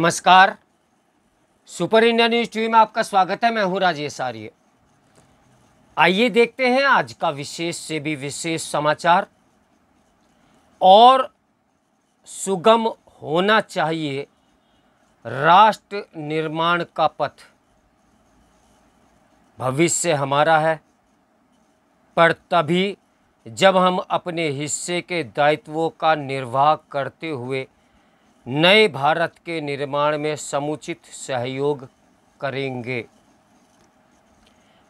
नमस्कार। Super India news TV में आपका स्वागत है। मैं हूं राजेश आर्य। आइए देखते हैं आज का विशेष से भी विशेष समाचार। और सुगम होना चाहिए राष्ट्र निर्माण का पथ। भविष्य हमारा है, पर तभी जब हम अपने हिस्से के दायित्वों का निर्वाह करते हुए नए भारत के निर्माण में समुचित सहयोग करेंगे।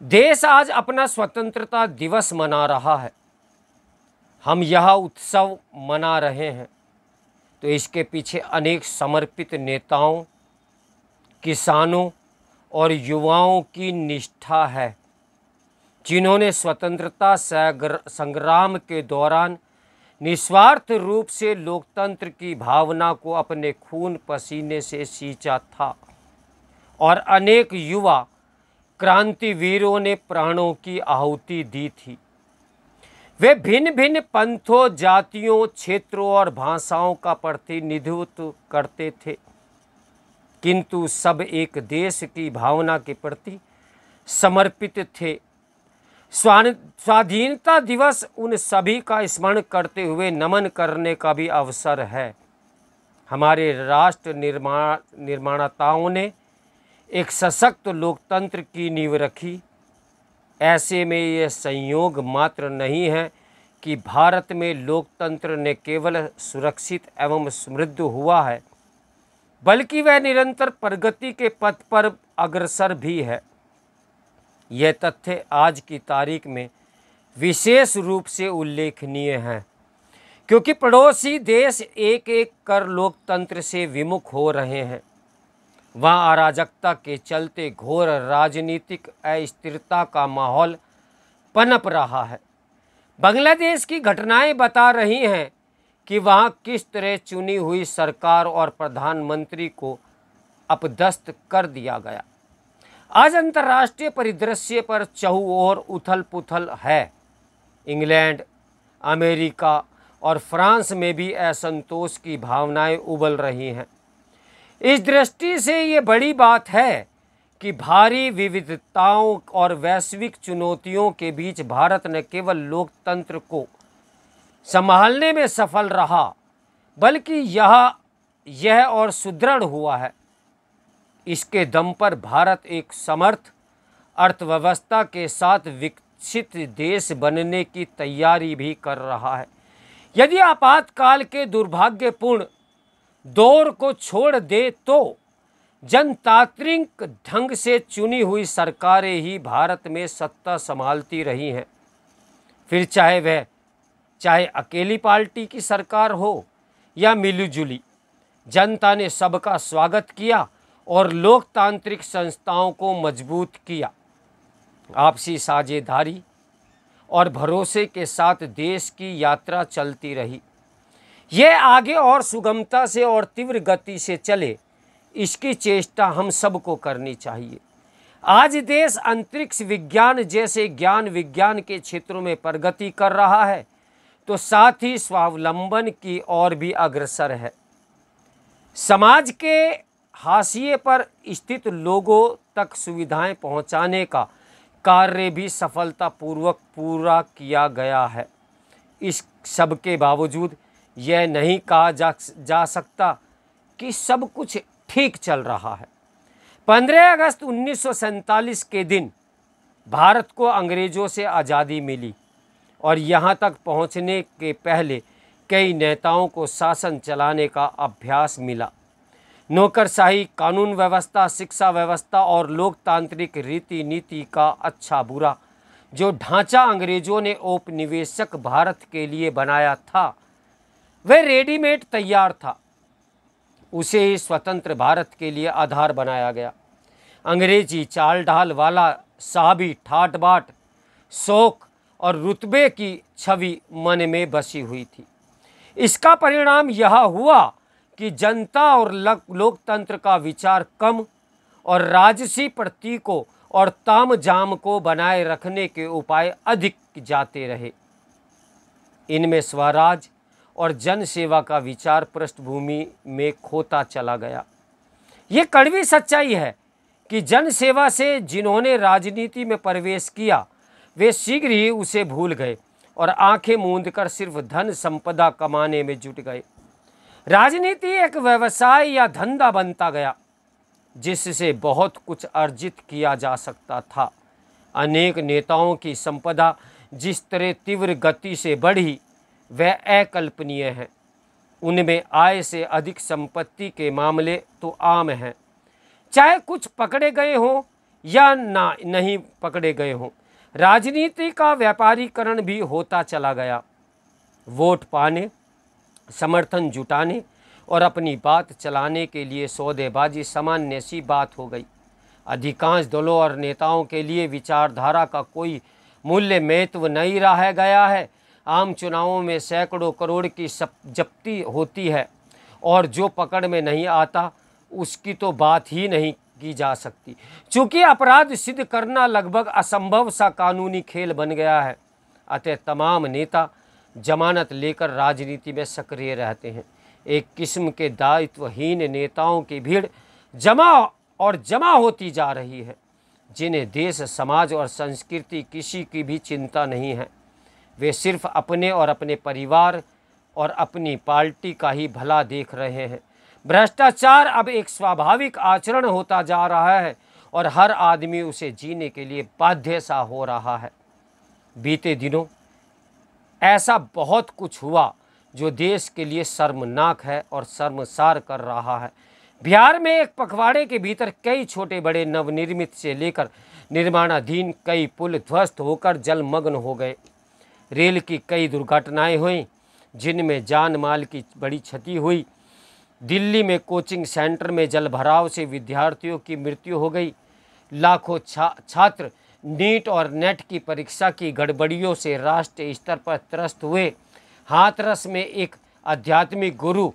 देश आज अपना स्वतंत्रता दिवस मना रहा है। हम यह उत्सव मना रहे हैं तो इसके पीछे अनेक समर्पित नेताओं, किसानों और युवाओं की निष्ठा है, जिन्होंने स्वतंत्रता संग्राम के दौरान निस्वार्थ रूप से लोकतंत्र की भावना को अपने खून पसीने से सींचा था और अनेक युवा क्रांतिवीरों ने प्राणों की आहुति दी थी। वे भिन्न भिन्न पंथों, जातियों, क्षेत्रों और भाषाओं का प्रतिनिधित्व करते थे, किंतु सब एक देश की भावना के प्रति समर्पित थे। स्वाधीनता दिवस उन सभी का स्मरण करते हुए नमन करने का भी अवसर है। हमारे राष्ट्र निर्माताओं ने एक सशक्त लोकतंत्र की नींव रखी। ऐसे में यह संयोग मात्र नहीं है कि भारत में लोकतंत्र न केवल सुरक्षित एवं समृद्ध हुआ है, बल्कि वह निरंतर प्रगति के पथ पर अग्रसर भी है। यह तथ्य आज की तारीख में विशेष रूप से उल्लेखनीय है, क्योंकि पड़ोसी देश एक एक कर लोकतंत्र से विमुख हो रहे हैं। वहाँ अराजकता के चलते घोर राजनीतिक अस्थिरता का माहौल पनप रहा है। बांग्लादेश की घटनाएं बता रही हैं कि वहाँ किस तरह चुनी हुई सरकार और प्रधानमंत्री को अपदस्थ कर दिया गया। आज अंतर्राष्ट्रीय परिदृश्य पर चहुओर उथल पुथल है। इंग्लैंड, अमेरिका और फ्रांस में भी असंतोष की भावनाएं उबल रही हैं। इस दृष्टि से ये बड़ी बात है कि भारी विविधताओं और वैश्विक चुनौतियों के बीच भारत न केवल लोकतंत्र को संभालने में सफल रहा, बल्कि यह और सुदृढ़ हुआ है। इसके दम पर भारत एक समर्थ अर्थव्यवस्था के साथ विकसित देश बनने की तैयारी भी कर रहा है। यदि आपातकाल के दुर्भाग्यपूर्ण दौर को छोड़ दे तो जनतांत्रिक ढंग से चुनी हुई सरकारें ही भारत में सत्ता संभालती रही हैं। फिर चाहे अकेली पार्टी की सरकार हो या मिलीजुली, जनता ने सबका स्वागत किया और लोकतांत्रिक संस्थाओं को मजबूत किया। आपसी साझेदारी और भरोसे के साथ देश की यात्रा चलती रही। यह आगे और सुगमता से और तीव्र गति से चले, इसकी चेष्टा हम सबको करनी चाहिए। आज देश अंतरिक्ष विज्ञान जैसे ज्ञान विज्ञान के क्षेत्रों में प्रगति कर रहा है, तो साथ ही स्वावलंबन की ओर भी अग्रसर है। समाज के हाशिए पर स्थित लोगों तक सुविधाएं पहुंचाने का कार्य भी सफलतापूर्वक पूरा किया गया है। इस सब के बावजूद यह नहीं कहा जा सकता कि सब कुछ ठीक चल रहा है। 15 अगस्त 1947 के दिन भारत को अंग्रेजों से आज़ादी मिली और यहाँ तक पहुँचने के पहले कई नेताओं को शासन चलाने का अभ्यास मिला। नौकरशाही, कानून व्यवस्था, शिक्षा व्यवस्था और लोकतांत्रिक रीति नीति का अच्छा बुरा जो ढांचा अंग्रेजों ने औपनिवेशिक भारत के लिए बनाया था, वह रेडीमेड तैयार था। उसे ही स्वतंत्र भारत के लिए आधार बनाया गया। अंग्रेजी चाल ढाल वाला साहबी ठाट बाट, शौक और रुतबे की छवि मन में बसी हुई थी। इसका परिणाम यह हुआ कि जनता और लोकतंत्र का विचार कम और राजसी प्रतीकों और तामझाम को बनाए रखने के उपाय अधिक जाते रहे। इनमें स्वराज और जन सेवा का विचार पृष्ठभूमि में खोता चला गया। ये कड़वी सच्चाई है कि जन सेवा से जिन्होंने राजनीति में प्रवेश किया वे शीघ्र ही उसे भूल गए और आंखें मूंद कर सिर्फ धन संपदा कमाने में जुट गए। राजनीति एक व्यवसाय या धंधा बनता गया जिससे बहुत कुछ अर्जित किया जा सकता था। अनेक नेताओं की संपदा जिस तरह तीव्र गति से बढ़ी वह अकल्पनीय है। उनमें आय से अधिक संपत्ति के मामले तो आम हैं, चाहे कुछ पकड़े गए हों या नहीं पकड़े गए हों। राजनीति का व्यापारीकरण भी होता चला गया। वोट पाने, समर्थन जुटाने और अपनी बात चलाने के लिए सौदेबाजी सामान्य सी बात हो गई। अधिकांश दलों और नेताओं के लिए विचारधारा का कोई मूल्य महत्व नहीं रह गया है। आम चुनावों में सैकड़ों करोड़ की जब्ती होती है और जो पकड़ में नहीं आता उसकी तो बात ही नहीं की जा सकती। चूँकि अपराध सिद्ध करना लगभग असंभव सा कानूनी खेल बन गया है, अतः तमाम नेता जमानत लेकर राजनीति में सक्रिय रहते हैं। एक किस्म के दायित्वहीन नेताओं की भीड़ जमा होती जा रही है, जिन्हें देश, समाज और संस्कृति किसी की भी चिंता नहीं है। वे सिर्फ अपने और अपने परिवार और अपनी पार्टी का ही भला देख रहे हैं। भ्रष्टाचार अब एक स्वाभाविक आचरण होता जा रहा है और हर आदमी उसे जीने के लिए बाध्य सा हो रहा है। बीते दिनों ऐसा बहुत कुछ हुआ जो देश के लिए शर्मनाक है और शर्मसार कर रहा है। बिहार में एक पखवाड़े के भीतर कई छोटे बड़े नवनिर्मित से लेकर निर्माणाधीन कई पुल ध्वस्त होकर जलमग्न हो गए। रेल की कई दुर्घटनाएं हुई जिनमें जान माल की बड़ी क्षति हुई। दिल्ली में कोचिंग सेंटर में जलभराव से विद्यार्थियों की मृत्यु हो गई। लाखों छात्र नीट और नेट की परीक्षा की गड़बड़ियों से राष्ट्रीय स्तर पर त्रस्त हुए। हाथरस में एक आध्यात्मिक गुरु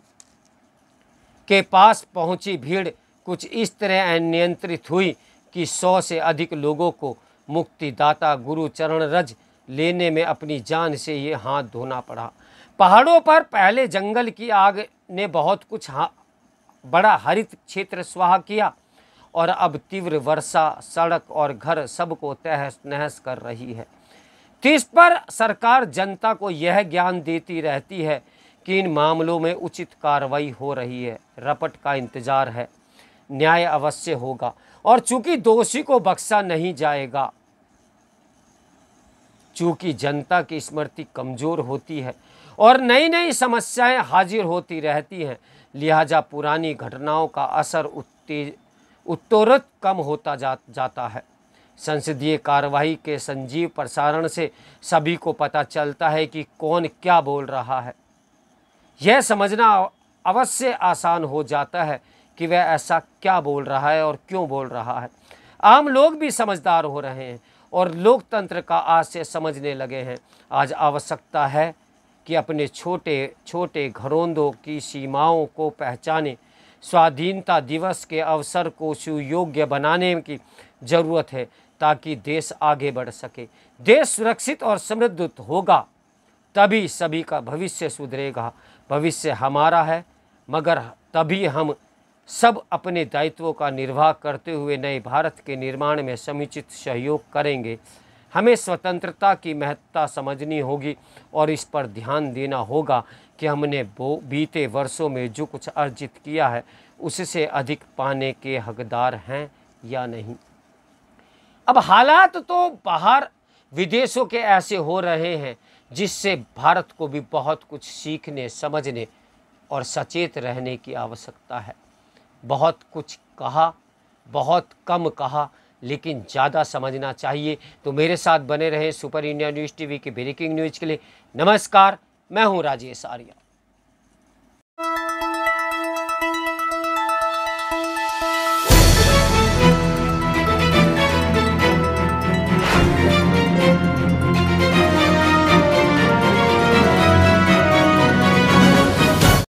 के पास पहुंची भीड़ कुछ इस तरह अनियंत्रित हुई कि 100 से अधिक लोगों को मुक्तिदाता गुरु चरण रज लेने में अपनी जान से ये हाथ धोना पड़ा। पहाड़ों पर पहले जंगल की आग ने बहुत कुछ बड़ा हरित क्षेत्र स्वाहा किया और अब तीव्र वर्षा सड़क और घर सबको तहस नहस कर रही है। तो इस पर सरकार जनता को यह ज्ञान देती रहती है कि इन मामलों में उचित कार्रवाई हो रही है। रपट का इंतजार है, न्याय अवश्य होगा और चूंकि दोषी को बख्शा नहीं जाएगा। चूंकि जनता की स्मृति कमज़ोर होती है और नई नई समस्याएं हाजिर होती रहती हैं, लिहाजा पुरानी घटनाओं का असर उत्तरोत्तर कम होता जाता है। संसदीय कार्यवाही के संजीव प्रसारण से सभी को पता चलता है कि कौन क्या बोल रहा है। यह समझना अवश्य आसान हो जाता है कि वह ऐसा क्या बोल रहा है और क्यों बोल रहा है। आम लोग भी समझदार हो रहे हैं और लोकतंत्र का आज से समझने लगे हैं। आज आवश्यकता है कि अपने छोटे छोटे घरोंदों की सीमाओं को पहचाने। स्वाधीनता दिवस के अवसर को सुयोग्य बनाने की ज़रूरत है ताकि देश आगे बढ़ सके। देश सुरक्षित और समृद्ध होगा तभी सभी का भविष्य सुधरेगा। भविष्य हमारा है, मगर तभी हम सब अपने दायित्वों का निर्वाह करते हुए नए भारत के निर्माण में समुचित सहयोग करेंगे। हमें स्वतंत्रता की महत्ता समझनी होगी और इस पर ध्यान देना होगा कि हमने बीते वर्षों में जो कुछ अर्जित किया है उससे अधिक पाने के हकदार हैं या नहीं। अब हालात तो बाहर विदेशों के ऐसे हो रहे हैं जिससे भारत को भी बहुत कुछ सीखने, समझने और सचेत रहने की आवश्यकता है। बहुत कुछ कहा, बहुत कम कहा, लेकिन ज़्यादा समझना चाहिए। तो मेरे साथ बने रहें सुपर इंडिया न्यूज़ टीवी की ब्रेकिंग न्यूज़ के लिए। नमस्कार, मैं हूं राजेश आर्या।